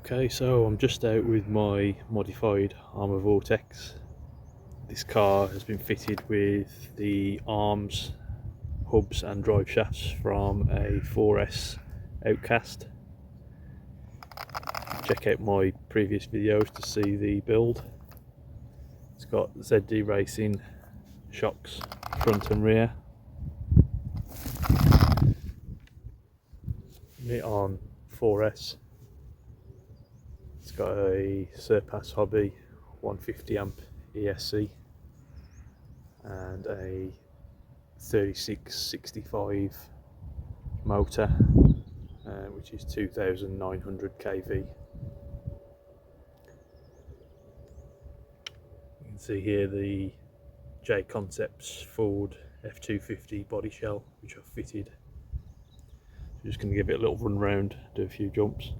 Okay, so I'm just out with my Modified Arrma Vorteks. This car has been fitted with the arms, hubs and drive shafts from a 4S Outcast. Check out my previous videos to see the build. It's got ZD Racing shocks front and rear. It on 4S. It's got a Surpass Hobby 150 amp ESC and a 3665 motor, which is 2900 kV. You can see here the J Concepts Ford F250 body shell, which I've fitted. I'm just going to give it a little run round, do a few jumps.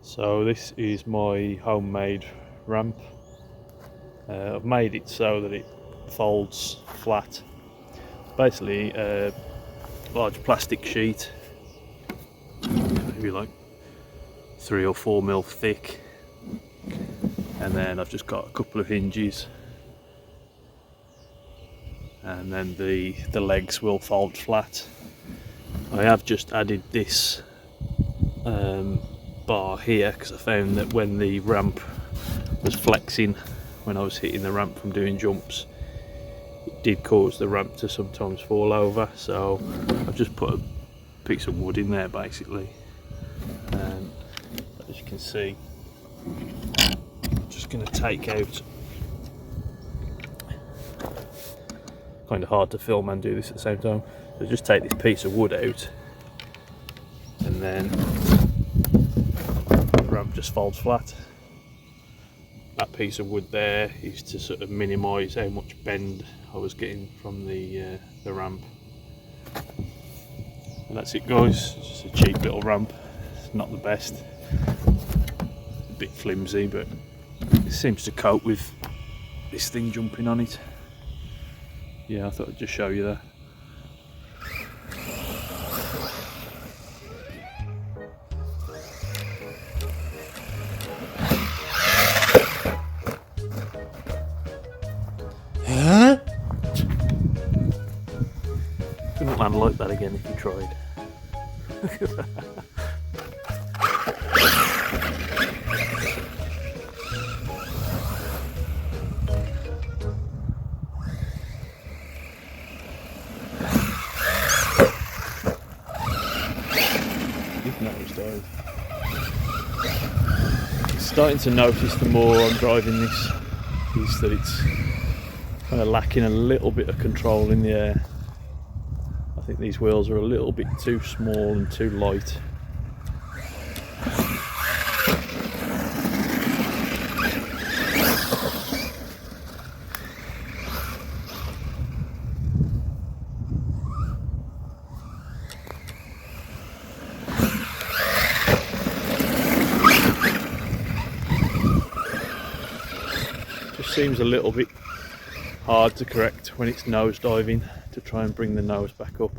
So this is my homemade ramp. I've made it so that it folds flat. Basically a large plastic sheet, maybe like 3 or 4 mil thick, and then I've just got a couple of hinges, and then the legs will fold flat. I have just added this bar here because I found that when the ramp was flexing, when I was hitting the ramp from doing jumps, it did cause the ramp to sometimes fall over, so I've just put a piece of wood in there basically, and as you can see, I'm just going to take out, kind of hard to film and do this at the same time, so just take this piece of wood out, and then the ramp just folds flat. That piece of wood there is to sort of minimise how much bend I was getting from the ramp. And that's it guys, it's just a cheap little ramp, it's not the best, a bit flimsy, but it seems to cope with this thing jumping on it. Yeah, I thought I'd just show you that. Couldn't land like that again if you tried. Look at that. You've noticed those. Starting to notice the more I'm driving this is that it's kind of lacking a little bit of control in the air. I think these wheels are a little bit too small and too light. Just seems a little bit hard to correct when it's nose diving, to try and bring the nose back up.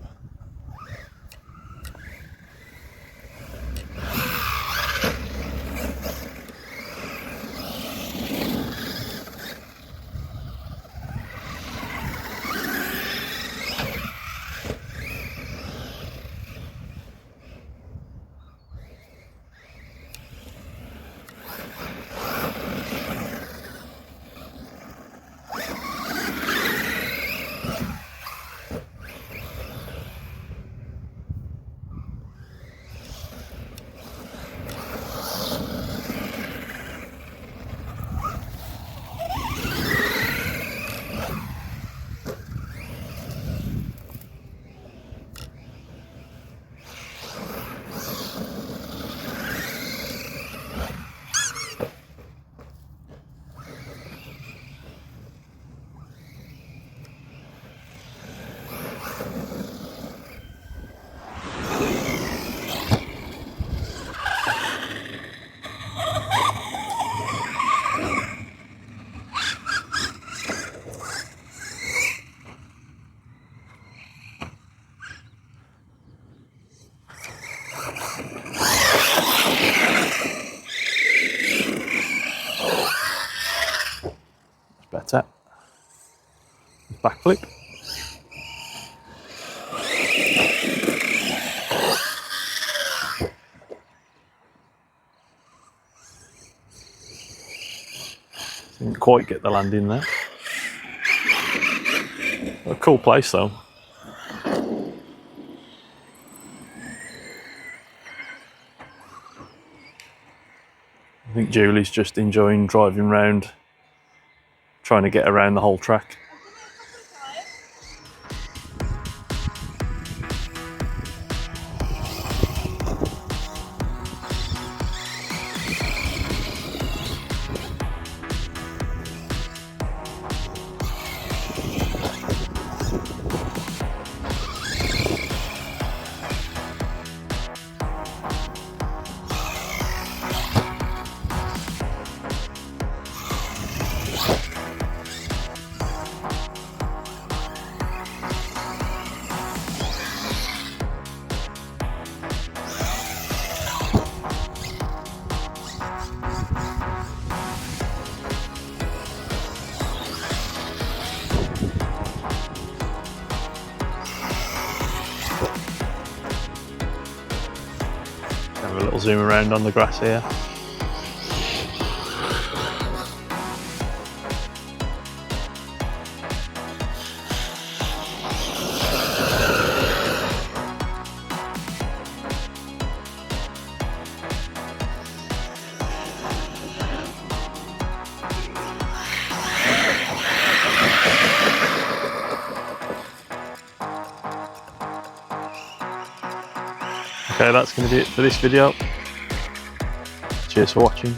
backflip. Didn't quite get the landing there. A cool place though. I think Julie's just enjoying driving around, trying to get around the whole track. Have a little zoom around on the grass here. Okay, that's going to be it for this video. Cheers for watching.